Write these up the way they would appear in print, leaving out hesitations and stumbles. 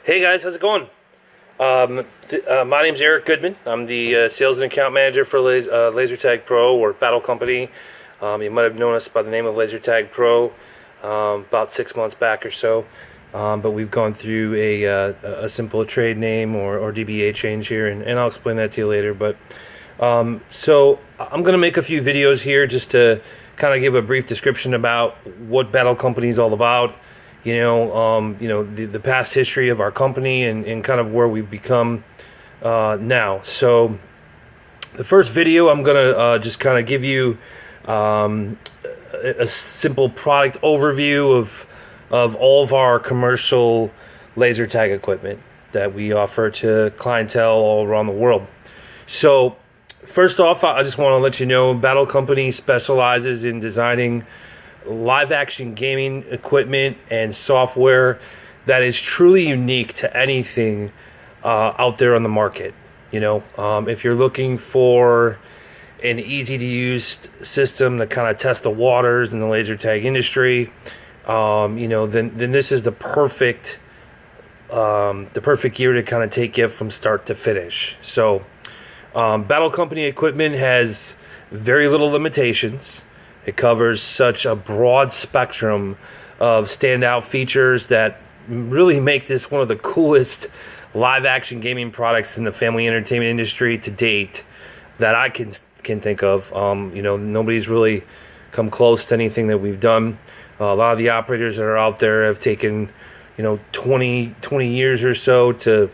Hey guys, how's it going? My name's Eric Goodman. I'm the sales and account manager for Laser Tag Pro, or Battle Company. You might have known us by the name of Laser Tag Pro about 6 months back or so. But we've gone through a simple trade name or DBA change here, and I'll explain that to you later. But so I'm going to make a few videos here just to kind of give a brief description about what Battle Company is all about. The past history of our company and kind of where we've become now. So the first video, I'm gonna just kind of give you a simple product overview of all of our commercial laser tag equipment that we offer to clientele all around the world. So first off, I just want to let you know Battle Company specializes in designing live action gaming equipment and software that is truly unique to anything out there on the market. If you're looking for an easy to use system to kind of test the waters in the laser tag industry, then this is the perfect gear to kind of take it from start to finish. So Battle Company equipment has very little limitations. It covers such a broad spectrum of standout features that really make this one of the coolest live action gaming products in the family entertainment industry to date that I can think of. Nobody's really come close to anything that we've done. A lot of the operators that are out there have taken 20 years or so to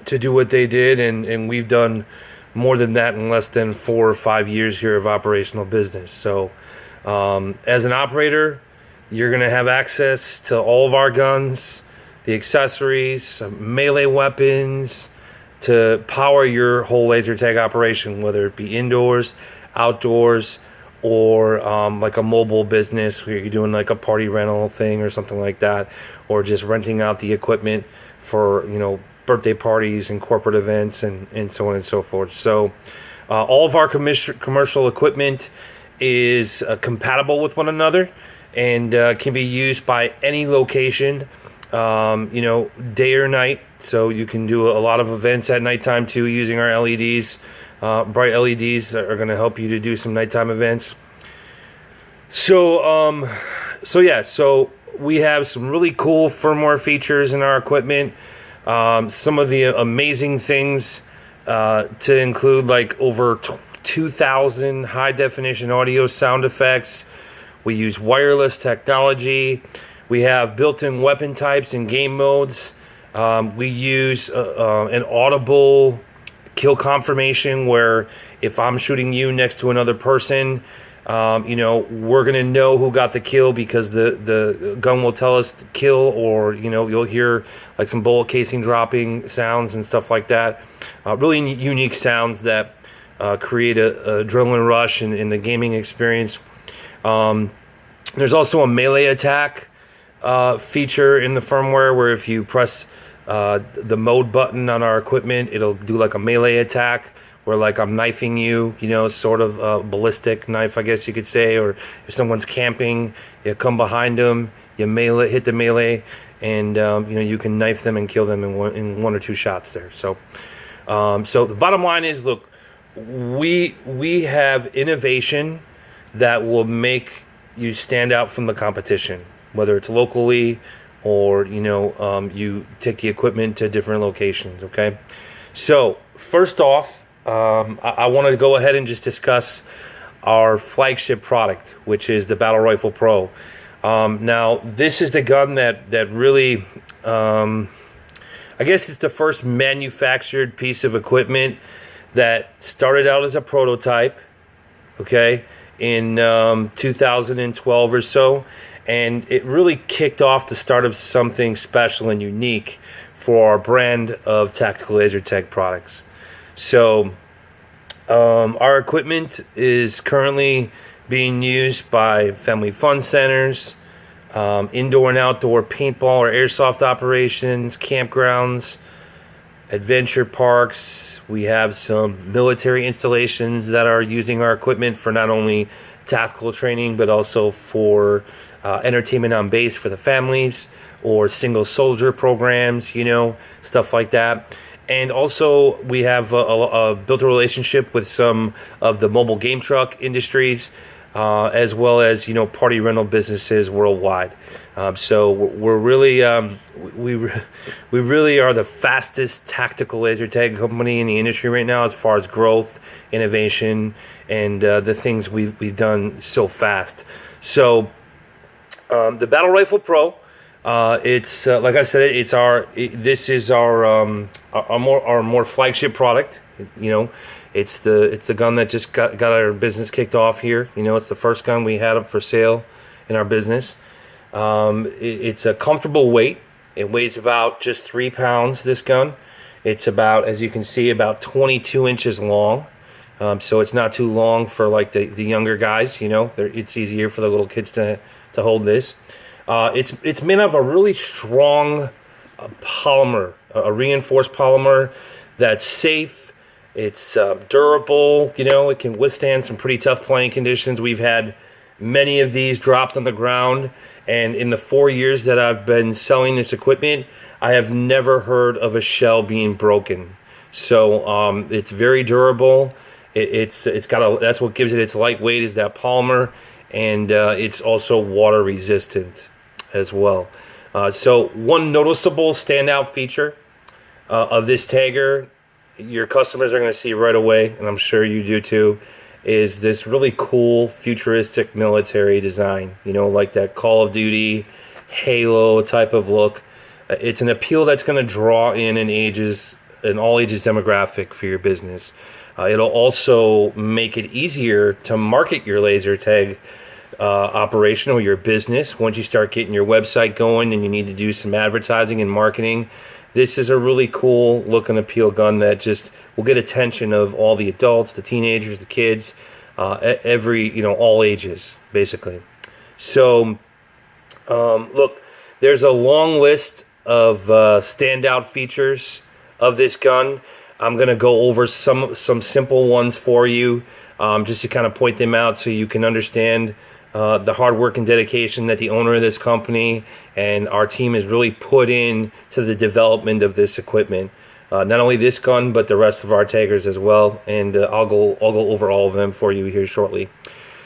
do what they did, and we've done more than that in less than 4 or 5 years here of operational business. So as an operator, you're going to have access to all of our guns, the accessories, melee weapons to power your whole laser tag operation, whether it be indoors, outdoors, or like a mobile business where you're doing like a party rental thing or something like that, or just renting out the equipment for birthday parties and corporate events and so on and so forth. So all of our commercial equipment is compatible with one another and can be used by any location, day or night. So you can do a lot of events at nighttime too using our LEDs. Bright LEDs are going to help you to do some nighttime events. So we have some really cool firmware features in our equipment. Some of the amazing things to include like over 2,000 high definition audio sound effects. We use wireless technology. We have built-in weapon types and game modes. We use an audible kill confirmation where if I'm shooting you next to another person, we're going to know who got the kill because the gun will tell us the kill, or you'll hear like some bullet casing dropping sounds and stuff like that. Really unique sounds that create a adrenaline rush in the gaming experience. There's also a melee attack feature in the firmware where if you press the mode button on our equipment, it'll do like a melee attack where like I'm knifing you, sort of a ballistic knife, I guess you could say. Or if someone's camping, you come behind them, you hit the melee, and you can knife them and kill them in one or two shots there. So the bottom line is, look, we have innovation that will make you stand out from the competition, whether it's locally or you take the equipment to different locations. Okay, so first off, I wanted to go ahead and just discuss our flagship product, which is the Battle Rifle Pro. Now, this is the gun that really, I guess it's the first manufactured piece of equipment that started out as a prototype, okay, in 2012 or so, and it really kicked off the start of something special and unique for our brand of tactical laser tag products. So our equipment is currently being used by family fun centers, indoor and outdoor paintball or airsoft operations, campgrounds, adventure parks. We have some military installations that are using our equipment for not only tactical training but also for entertainment on base for the families. or single soldier programs, stuff like that. And also, we have built a relationship with some of the mobile game truck industries, as well as party rental businesses worldwide. So we're really we really are the fastest tactical laser tag company in the industry right now as far as growth, innovation, and the things we've done so fast. So the Battle Rifle Pro. It's like I said, this is our more flagship product. It's the gun that just got our business kicked off here. It's the first gun we had up for sale in our business. It's a comfortable weight. It weighs about just 3 pounds. This gun. It's about, as you can see, about 22 inches long. So it's not too long for like the younger guys. It's easier for the little kids to hold this. It's made of a really strong polymer, a reinforced polymer that's safe. It's durable. It can withstand some pretty tough playing conditions. We've had many of these dropped on the ground, and in the 4 years that I've been selling this equipment, I have never heard of a shell being broken. So it's very durable. It's got that's what gives it its lightweight, is that polymer, and it's also water resistant as well. So one noticeable standout feature of this tagger, your customers are going to see right away, and I'm sure you do too, is this really cool futuristic military design. Like that Call of Duty, Halo type of look. It's an appeal that's going to draw in an all ages demographic for your business. It'll also make it easier to market your laser tag operation or your business once you start getting your website going and you need to do some advertising and marketing. This is a really cool look and appeal gun that just will get attention of all the adults, the teenagers, the kids, all ages basically. So look, there's a long list of standout features of this gun. I'm going to go over some simple ones for you, just to kind of point them out so you can understand the hard work and dedication that the owner of this company and our team has really put in to the development of this equipment. Not only this gun, but the rest of our taggers as well. And I'll go over all of them for you here shortly.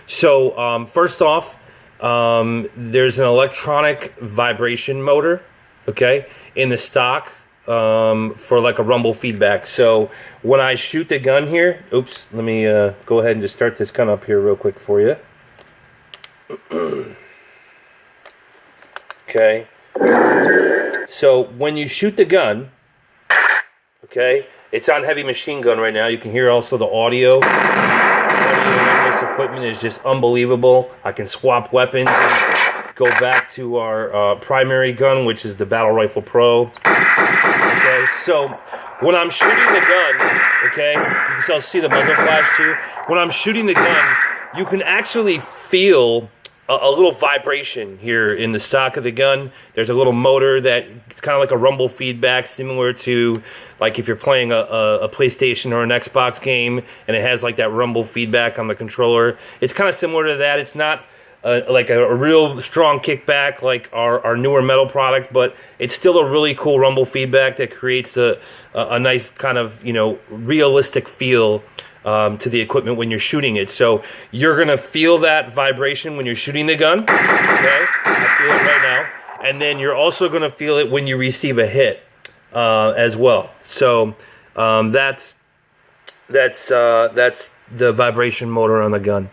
So first off, there's an electronic vibration motor, okay, in the stock for like a rumble feedback. So when I shoot the gun here, oops, let me go ahead and just start this gun up here real quick for you. Okay, so when you shoot the gun, okay, it's on heavy machine gun right now. You can hear also the audio. The audio in this equipment is just unbelievable. I can swap weapons and go back to our primary gun, which is the Battle Rifle Pro. Okay, so when I'm shooting the gun, okay, you can still see the muzzle flash too. When I'm shooting the gun, you can actually feel a little vibration here in the stock of the gun. There's a little motor that it's kind of like a rumble feedback, similar to like if you're playing a PlayStation or an Xbox game and it has like that rumble feedback on the controller. It's kind of similar to that. It's not like a real strong kickback like our newer metal product, but it's still a really cool rumble feedback that creates a nice kind of realistic feel to the equipment when you're shooting it. So you're going to feel that vibration when you're shooting the gun. Okay, I feel it right now. And then you're also going to feel it when you receive a hit as well. So that's the vibration motor on the gun.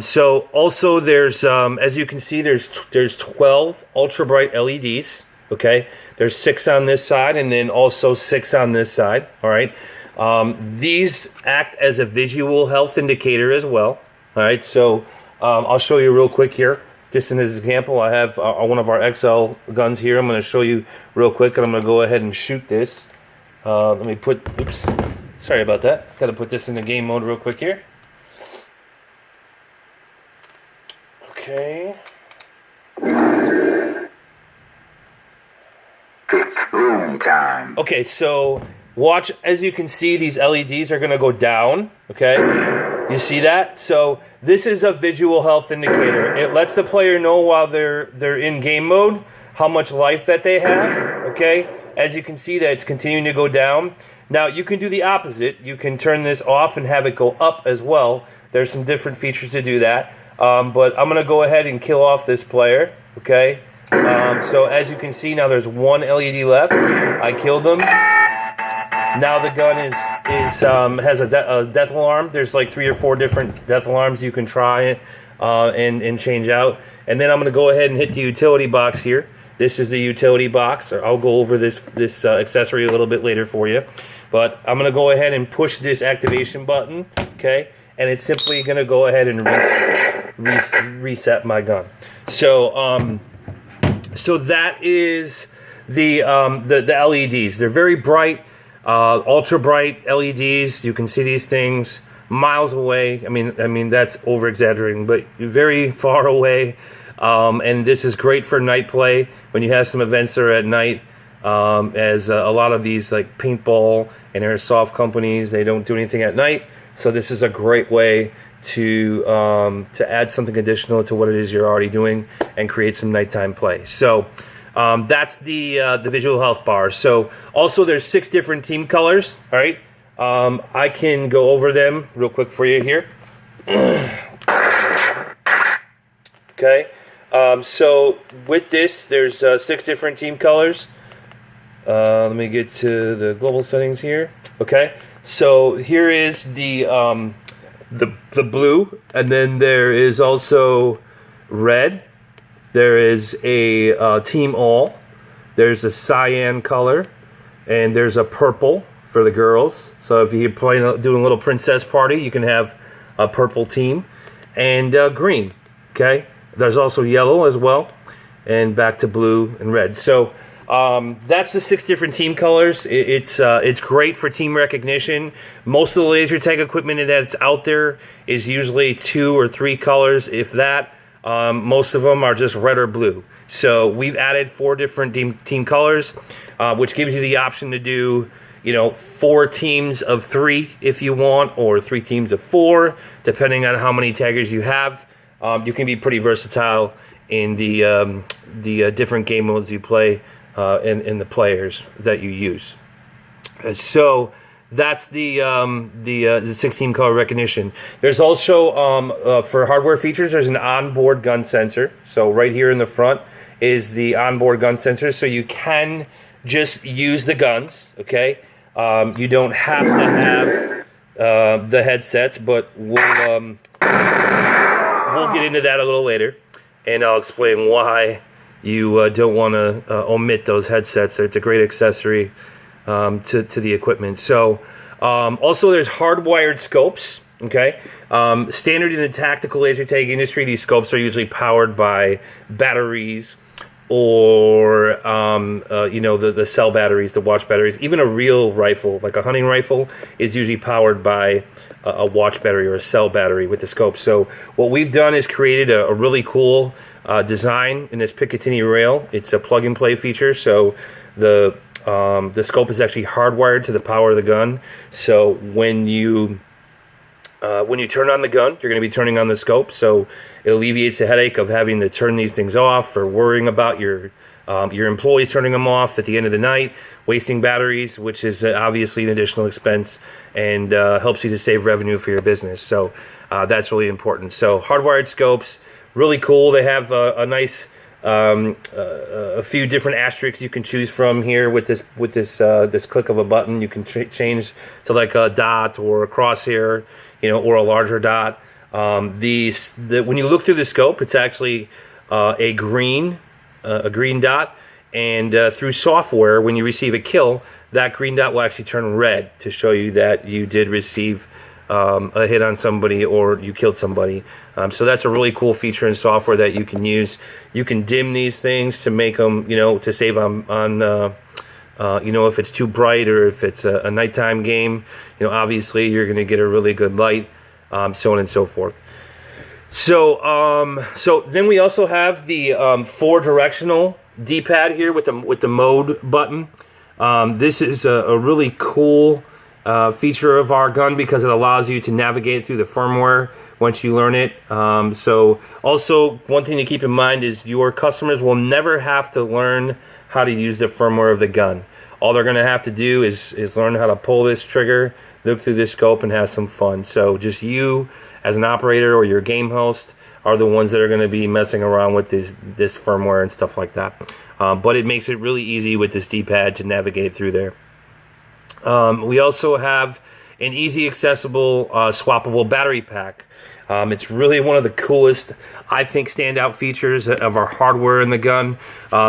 So also there's, as you can see, there's 12 ultra bright LEDs. Okay, there's 6 on this side and then also 6 on this side. All right. These act as a visual health indicator as well. All right, so I'll show you real quick here. Just in this example, I have one of our XL guns here. I'm going to show you real quick, and I'm going to go ahead and shoot this. Let me put, oops, sorry about that. Got to put this in the game mode real quick here. Okay. It's boom time. Okay, so watch, as you can see, these LEDs are going to go down, okay? You see that? So this is a visual health indicator. It lets the player know while they're in game mode how much life that they have, okay? As you can see that it's continuing to go down. Now, you can do the opposite. You can turn this off and have it go up as well. There's some different features to do that. But I'm going to go ahead and kill off this player, okay? So as you can see, now there's one LED left. I killed them. Now the gun has a death alarm. There's like 3 or 4 different death alarms you can try and change out. And then I'm going to go ahead and hit the utility box here. This is the utility box. I'll go over this accessory a little bit later for you. But I'm going to go ahead and push this activation button, okay? And it's simply going to go ahead and reset my gun. So so that is the LEDs. They're very bright, ultra bright LEDs. You can see these things miles away. I mean that's over exaggerating, but very far away. And this is great for night play when you have some events that are at night. As a lot of these like paintball and airsoft companies, they don't do anything at night. So this is a great way to add something additional to what it is you're already doing and create some nighttime play. So that's the visual health bar. So also there's 6 different team colors. All right, I can go over them real quick for you here. Okay, so with this, there's 6 different team colors. Let me get to the global settings here. Okay, so here is the blue, and then there is also red. There is a team all. There's a cyan color, and there's a purple for the girls. So if you're doing a little princess party, you can have a purple team, and green. Okay, there's also yellow as well, and back to blue and red. So that's the 6 different team colors. It's great for team recognition. Most of the laser tag equipment that's out there is usually 2 or 3 colors, if that. Most of them are just red or blue. So we've added 4 different team colors, which gives you the option to do, 4 teams of 3 if you want, or 3 teams of 4, depending on how many taggers you have. You can be pretty versatile in the different game modes you play. In the players that you use. So that's the 16 color recognition. There's also for hardware features, there's an onboard gun sensor. So right here in the front is the onboard gun sensor, so you can just use the guns. Okay, you don't have to have the headsets, but we'll get into that a little later, and I'll explain why you don't want to omit those headsets. It's a great accessory to the equipment. So also there's hardwired scopes. Okay, standard in the tactical laser tag industry, these scopes are usually powered by batteries or the cell batteries, the watch batteries. Even a real rifle, like a hunting rifle, is usually powered by a watch battery or a cell battery with the scope. So what we've done is created a really cool design in this Picatinny rail. It's a plug-and-play feature, so the scope is actually hardwired to the power of the gun. So when you turn on the gun, you're going to be turning on the scope. So it alleviates the headache of having to turn these things off or worrying about your employees turning them off at the end of the night, wasting batteries, which is obviously an additional expense, and helps you to save revenue for your business. So that's really important. So hardwired scopes. Really cool. They have a nice, a few different asterisks you can choose from here with this click of a button. You can change to like a dot or a crosshair, or a larger dot. When you look through the scope, it's actually a green dot, and through software, when you receive a kill, that green dot will actually turn red to show you that you did receive a hit on somebody or you killed somebody. So that's a really cool feature in software that you can use. You can dim these things to make them, to save on if it's too bright or if it's a nighttime game. Obviously you're going to get a really good light, so on and so forth. So then we also have the 4-directional D-pad here with the mode button. This is a really cool feature of our gun because it allows you to navigate through the firmware once you learn it. So also one thing to keep in mind is your customers will never have to learn how to use the firmware of the gun. All they're going to have to do is learn how to pull this trigger, look through this scope, and have some fun. So just you as an operator or your game host are the ones that are going to be messing around with this firmware and stuff like that. But it makes it really easy with this D-pad to navigate through there. We also have an easy accessible swappable battery pack. It's really one of the coolest, I think, standout features of our hardware in the gun.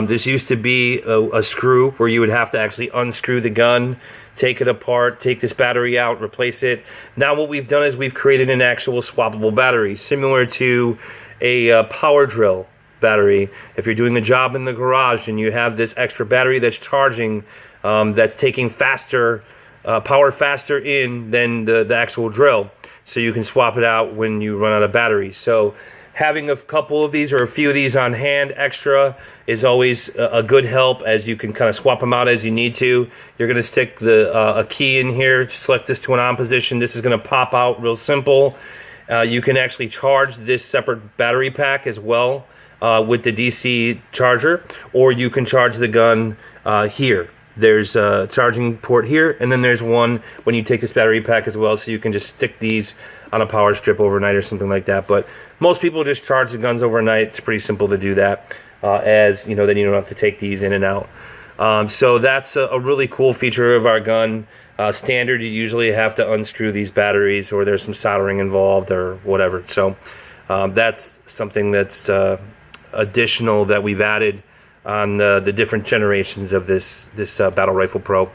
This used to be a screw where you would have to actually unscrew the gun, take it apart, take this battery out, replace it. Now what we've done is we've created an actual swappable battery, similar to a power drill battery. If you're doing a job in the garage and you have this extra battery that's charging, that's taking faster, power faster in than the actual drill, so you can swap it out when you run out of batteries. So having a couple of these or a few of these on hand extra is always a good help, as you can kind of swap them out as you need to. You're going to stick a key in here, select this to an on position. This is going to pop out real simple. You can actually charge this separate battery pack as well with the DC charger, or you can charge the gun here. There's a charging port here, and then there's one when you take this battery pack as well, so you can just stick these on a power strip overnight or something like that. But most people just charge the guns overnight. It's pretty simple to do that, as you know, then you don't have to take these in and out. So that's a really cool feature of our gun. Standard, you usually have to unscrew these batteries, or there's some soldering involved or whatever. So that's something that's additional that we've added on the different generations of this Battle Rifle Pro.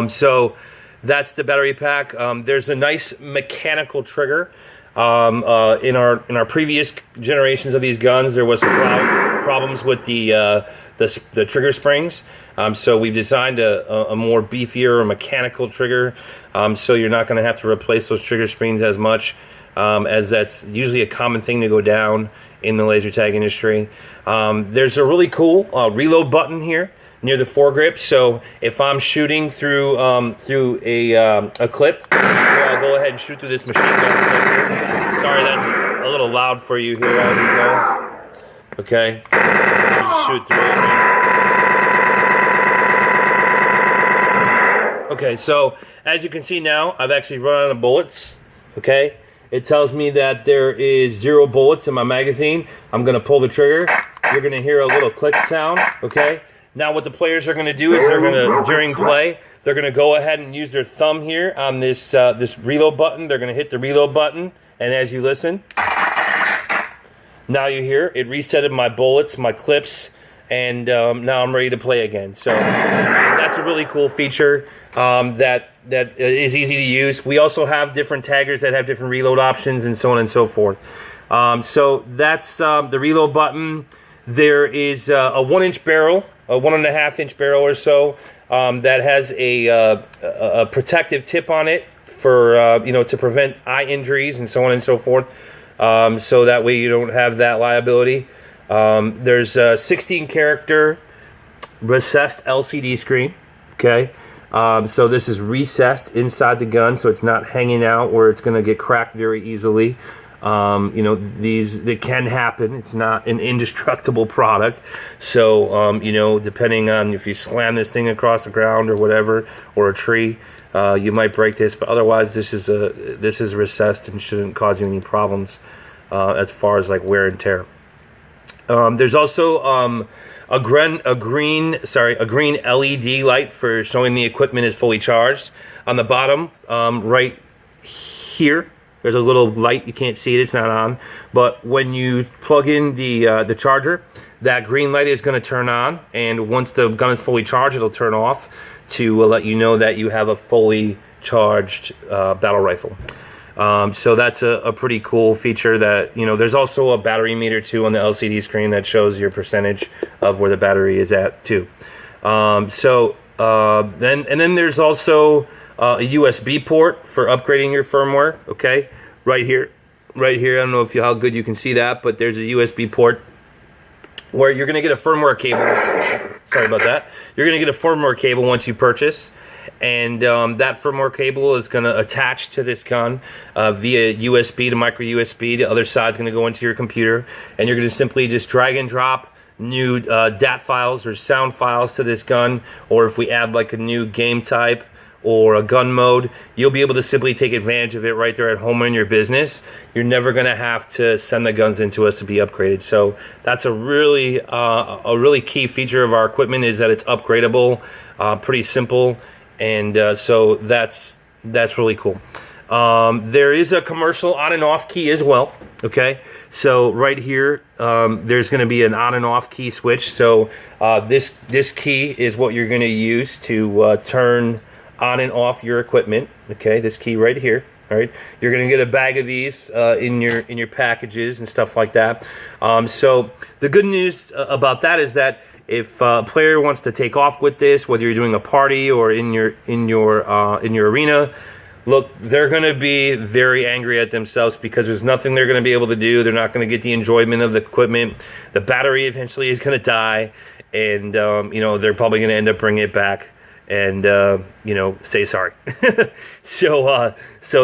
So that's the battery pack. There's a nice mechanical trigger. In our previous generations of these guns, there was some problems with the trigger springs. So we've designed a more beefier mechanical trigger. So you're not going to have to replace those trigger springs as much, as that's usually a common thing to go down in the laser tag industry. There's a really cool reload button here near the foregrip. So if I'm shooting through a clip, I'll go ahead and shoot through this machine gun. Sorry, that's a little loud for you here. Okay, shoot through it. Okay, so as you can see now, I've actually run out of bullets. Okay. It tells me that there is 0 bullets in my magazine. I'm going to pull the trigger. You're going to hear a little click sound, okay? Now what the players are going to do is they're going to, during play, they're going to go ahead and use their thumb here on this reload button. They're going to hit the reload button, and as you listen, now you hear it resetted my bullets, my clips, and now I'm ready to play again. So that's a really cool feature that is easy to use. We also have different taggers that have different reload options and so on and so forth. So that's the reload button. There is a 1-inch barrel, a 1.5-inch barrel or so, that has a protective tip on it for to prevent eye injuries and so on and so forth. So that way you don't have that liability. There's a 16-character recessed LCD screen. Okay. So this is recessed inside the gun, so it's not hanging out where it's going to get cracked very easily. It can happen. It's not an indestructible product. So, depending on if you slam this thing across the ground or whatever, or a tree, you might break this. But otherwise, this is recessed and shouldn't cause you any problems as far as like wear and tear. There's also a green LED light for showing the equipment is fully charged. On the bottom, right here, there's a little light. You can't see it; it's not on. But when you plug in the charger, that green light is going to turn on, and once the gun is fully charged, it'll turn off to let you know that you have a fully charged battle rifle. So that's a pretty cool feature. That there's also a battery meter too on the LCD screen that shows your percentage of where the battery is at too. Then there's also a USB port for upgrading your firmware. Okay, right here. I don't know how good you can see that, but there's a USB port where you're going to get a firmware cable. Sorry about that. You're going to get a firmware cable once you purchase. and that firmware cable is going to attach to this gun via USB to micro USB. The other side is going to go into your computer, and you're going to simply just drag and drop new DAT files or sound files to this gun, or if we add like a new game type or a gun mode, you'll be able to simply take advantage of it right there at home in your business. You're never going to have to send the guns into us to be upgraded. So that's a really key feature of our equipment, is that it's upgradable, pretty simple, and so that's really cool. There is a commercial on and off key as well. Okay, so right here there's going to be an on and off key switch. So this key is what you're going to use to turn on and off your equipment. Okay, this key right here. All right, you're gonna get a bag of these in your packages and stuff like that. So the good news about that is that if a player wants to take off with this, whether you're doing a party or in your arena, look, they're gonna be very angry at themselves because there's nothing they're gonna be able to do. They're not gonna get the enjoyment of the equipment. The battery eventually is gonna die, and they're probably gonna end up bringing it back and say sorry. So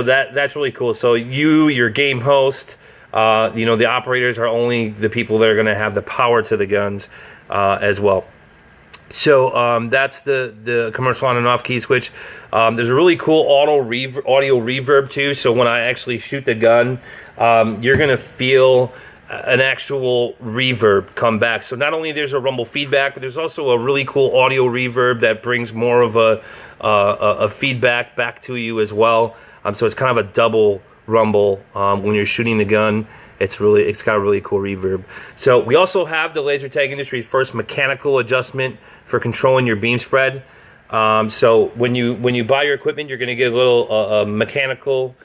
that's really cool. So your game host, the operators are only the people that are going to have the power to the guns as well. So that's the commercial on and off key switch. There's a really cool audio reverb too. So when I actually shoot the gun, you're going to feel an actual reverb come back. So not only there's a rumble feedback, but there's also a really cool audio reverb that brings more of a feedback back to you as well. So it's kind of a double rumble when you're shooting the gun. It's got a really cool reverb. So we also have the Lasertag Industries' first mechanical adjustment for controlling your beam spread. So when you buy your equipment, you're going to get a little mechanical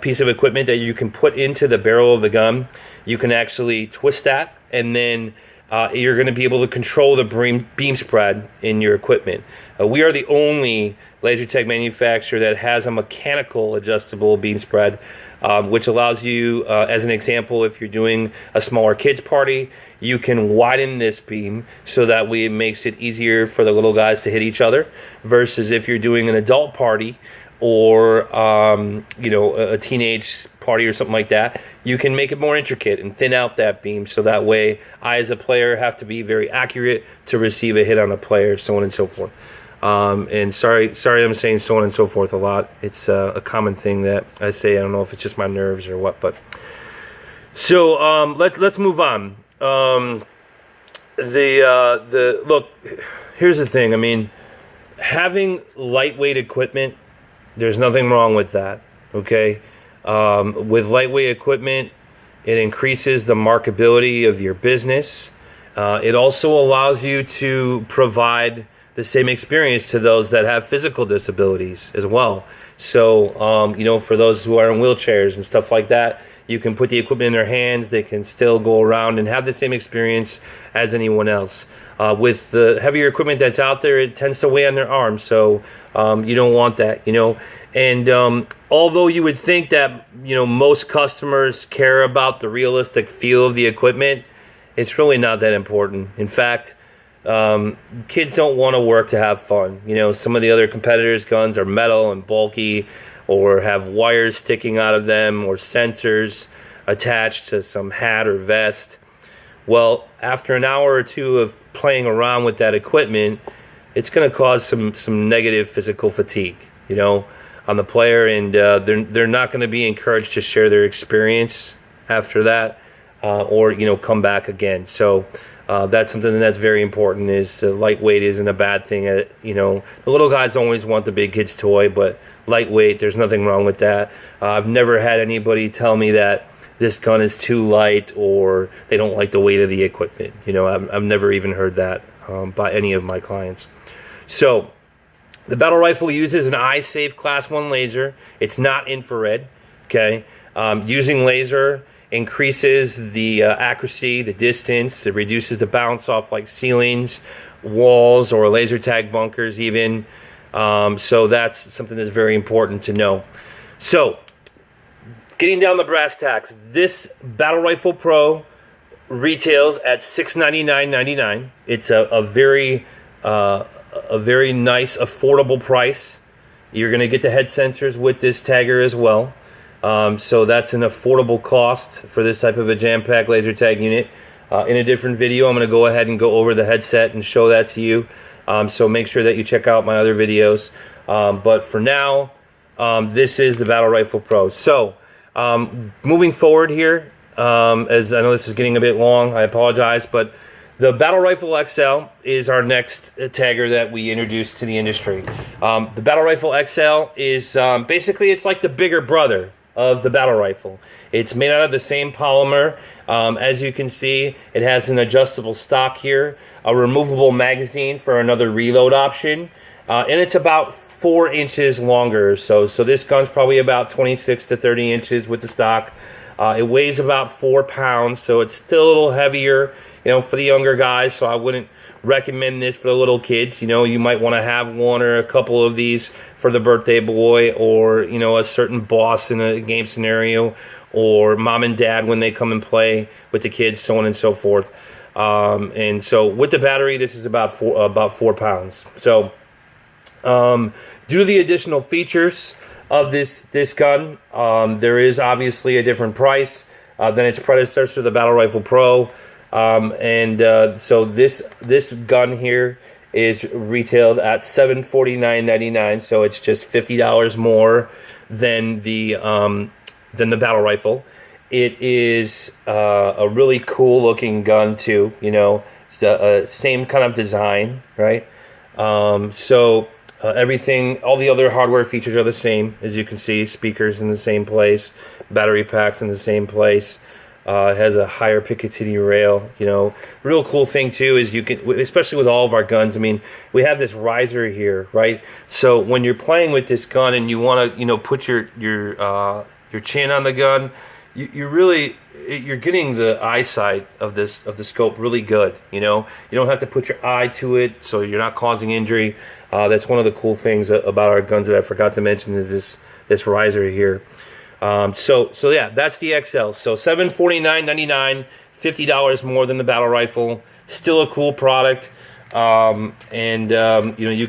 piece of equipment that you can put into the barrel of the gun. You can actually twist that, and then you're going to be able to control the beam spread in your equipment. We are the only Lasertag manufacturer that has a mechanical adjustable beam spread, which allows you, as an example, if you're doing a smaller kids party, you can widen this beam so that way it makes it easier for the little guys to hit each other, versus if you're doing an adult party or a teenage party or something like that, you can make it more intricate and thin out that beam, so that way I as a player have to be very accurate to receive a hit on a player, so on and so forth. And sorry I'm saying so on and so forth a lot. It's a common thing that I say. I don't know if it's just my nerves or what, but so let's move on. Look, here's the thing. I mean, having lightweight equipment, there's nothing wrong with that, okay? With lightweight equipment, it increases the markability of your business. It also allows you to provide the same experience to those that have physical disabilities as well. So, for those who are in wheelchairs and stuff like that, you can put the equipment in their hands. They can still go around and have the same experience as anyone else. With the heavier equipment that's out there, it tends to weigh on their arms, so you don't want that, And although you would think that, most customers care about the realistic feel of the equipment, it's really not that important. In fact, kids don't want to work to have fun. Some of the other competitors' guns are metal and bulky, or have wires sticking out of them, or sensors attached to some hat or vest. Well, after an hour or two of playing around with that equipment, it's going to cause some negative physical fatigue, on the player, and they're not going to be encouraged to share their experience after that, or come back again. So that's something that's very important. Is lightweight isn't a bad thing. The little guys always want the big kid's toy, but lightweight, there's nothing wrong with that. I've never had anybody tell me that this gun is too light or they don't like the weight of the equipment. I've never even heard that by any of my clients. So the battle rifle uses an eye-safe Class 1 laser. It's not infrared, okay? Using laser increases the accuracy, the distance. It reduces the bounce off like ceilings, walls, or laser tag bunkers even. So that's something that's very important to know. So, getting down the brass tacks, this Battle Rifle Pro retails at $699.99. It's a very a very nice, affordable price. You're going to get the head sensors with this tagger as well. So that's an affordable cost for this type of a jam-pack laser tag unit. In a different video, I'm going to go ahead and go over the headset and show that to you. So make sure that you check out my other videos. But for now, this is the Battle Rifle Pro. So moving forward here, as I know this is getting a bit long, I apologize, but the Battle Rifle XL is our next tagger that we introduced to the industry. The Battle Rifle XL is basically, it's like the bigger brother of the Battle Rifle. It's made out of the same polymer. As you can see, it has an adjustable stock here, a removable magazine for another reload option, and it's about 4 inches longer or so. So this gun's probably about 26 to 30 inches with the stock. It weighs about 4 pounds, so it's still a little heavier, for the younger guys. So I wouldn't recommend this for the little kids. You might want to have one or a couple of these for the birthday boy, or a certain boss in a game scenario, or mom and dad when they come and play with the kids, so on and so forth. And so with the battery, this is about 4 pounds. So due to the additional features of this gun, there is obviously a different price than its predecessor, the Battle Rifle Pro. So this gun here is retailed at $749.99, so it's just $50 more than the Battle Rifle. It is a really cool looking gun too. It's the same kind of design, right? Everything, all the other hardware features are the same, as you can see. Speakers in the same place, battery packs in the same place. It has a higher Picatinny rail. Real cool thing too is you can, especially with all of our guns, we have this riser here, right? So when you're playing with this gun and you want to, put your chin on the gun, you're getting the eyesight of the scope really good. You don't have to put your eye to it, so you're not causing injury. That's one of the cool things about our guns that I forgot to mention is this riser here. So yeah, that's the XL. So $749.99, $50 more than the Battle Rifle. Still a cool product, you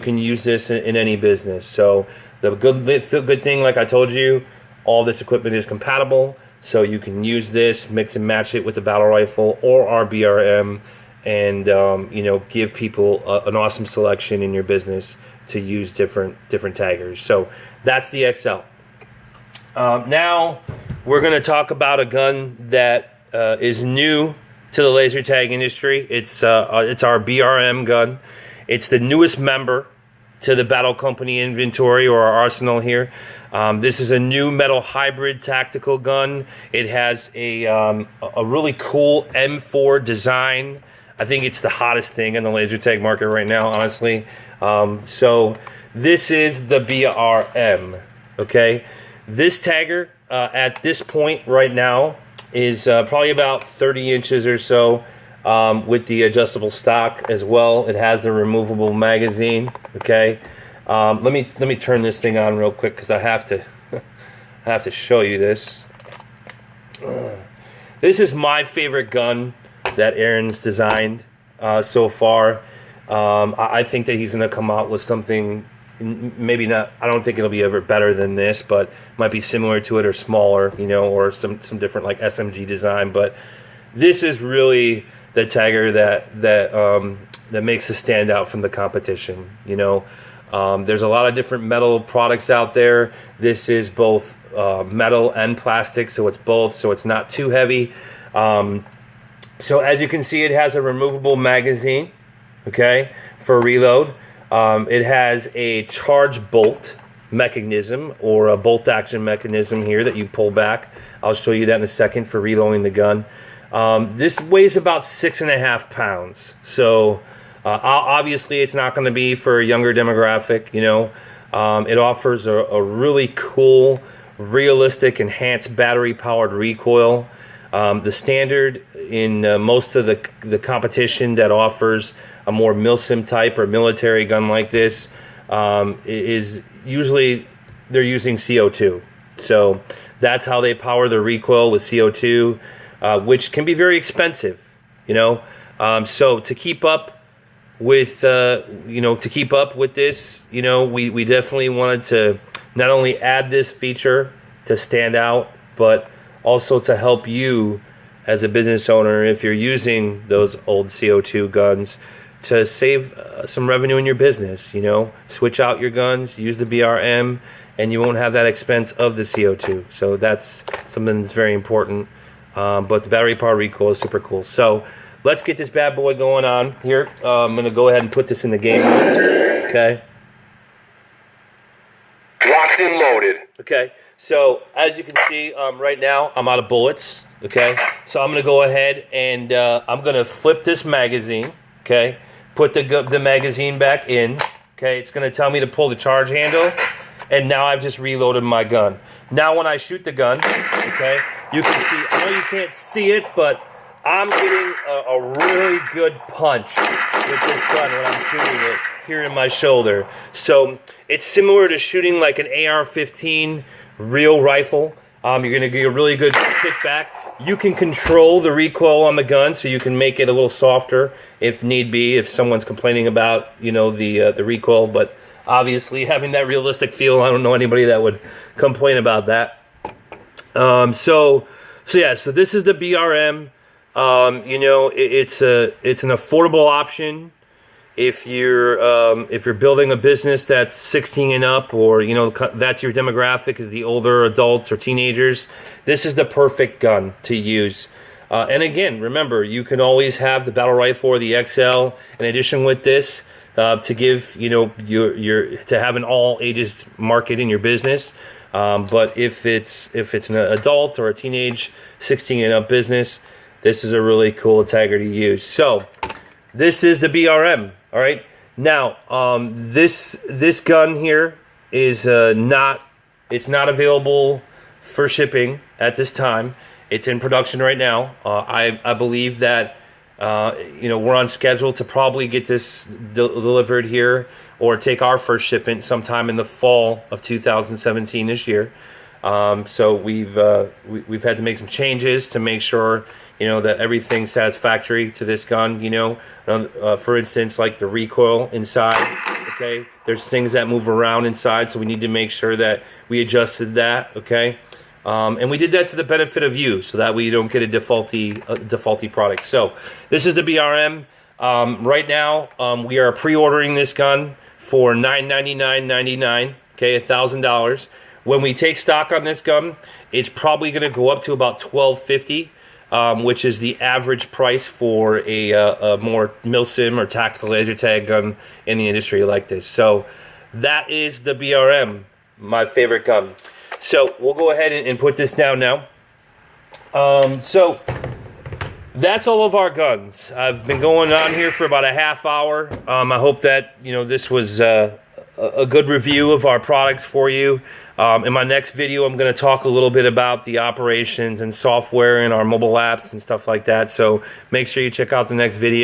can use this in any business. So the good thing, like I told you, all this equipment is compatible. So you can use this, mix and match it with the Battle Rifle or our BRM, and give people an awesome selection in your business to use different taggers. So that's the XL. Now we're going to talk about a gun that is new to the laser tag industry. It's our BRM gun. It's the newest member to the Battle Company inventory, or our arsenal here. This is a new metal hybrid tactical gun. It has a really cool M4 design. I think it's the hottest thing in the laser tag market right now, honestly. So this is the BRM, okay? This tagger at this point right now is probably about 30 inches or so, with the adjustable stock as well. It has the removable magazine, okay? Let me turn this thing on real quick because I have to show you this. This is my favorite gun that Aaron's designed so far. I think that he's going to come out with something, maybe not, I don't think it'll be ever better than this, but might be similar to it or smaller, or some different like SMG design. But this is really the tagger that makes us stand out from the competition. There's a lot of different metal products out there. This is both metal and plastic, so it's both, so it's not too heavy. So as you can see, it has a removable magazine, okay, for reload. It has a charge bolt mechanism, or a bolt action mechanism here that you pull back. I'll show you that in a second for reloading the gun. This weighs about 6.5 pounds. So obviously it's not going to be for a younger demographic. It offers a really cool, realistic, enhanced battery-powered recoil. The standard in most of the competition that offers a more milsim type or military gun like this is usually they're using CO2. So that's how they power the recoil, with CO2, which can be very expensive. So to keep up with to keep up with this, we definitely wanted to not only add this feature to stand out, but also to help you as a business owner, if you're using those old CO2 guns, to save some revenue in your business. Switch out your guns, use the BRM, and you won't have that expense of the CO2. So that's something that's very important. But the battery power recoil is super cool. So let's get this bad boy going on here. I'm going to go ahead and put this in the game mode. Okay. Locked and loaded. Okay. So as you can see, right now I'm out of bullets. Okay. So I'm going to go ahead and I'm going to flip this magazine. Okay. Put the magazine back in. Okay. It's going to tell me to pull the charge handle. And now I've just reloaded my gun. Now when I shoot the gun, okay, you can see, I know you can't see it, but I'm getting a really good punch with this gun when I'm shooting it here in my shoulder. So it's similar to shooting like an AR-15 real rifle. You're going to get a really good kickback. You can control the recoil on the gun, so you can make it a little softer if need be, if someone's complaining about, the recoil. But obviously, having that realistic feel, I don't know anybody that would complain about that. So this is the BRM. It's an affordable option if you're building a business that's 16 and up, or that's your demographic, is the older adults or teenagers. This is the perfect gun to use. And again, remember, you can always have the battle rifle or the XL in addition with this. To give to have an all ages market in your business, but if it's an adult or a teenage 16 and up business, this is a really cool Tiger to use. So this is the BRM. All right. Now this gun here is not available for shipping at this time. It's in production right now. I believe that. We're on schedule to probably get this delivered here, or take our first shipment sometime in the fall of 2017 this year. So we've had to make some changes to make sure that everything's satisfactory to this gun. For instance, like the recoil inside. Okay, there's things that move around inside, so we need to make sure that we adjusted that. Okay. And we did that to the benefit of you, so that way you don't get a defaulty product. So this is the BRM. Right now, we are pre-ordering this gun for $999.99. Okay, $1,000. When we take stock on this gun, it's probably going to go up to about $1,250, which is the average price for a more milsim or tactical laser tag gun in the industry like this. So that is the BRM, my favorite gun. So we'll go ahead and put this down now. So that's all of our guns. I've been going on here for about a half hour. I hope that this was a good review of our products for you. In my next video, I'm going to talk a little bit about the operations and software and our mobile apps and stuff like that. So make sure you check out the next video.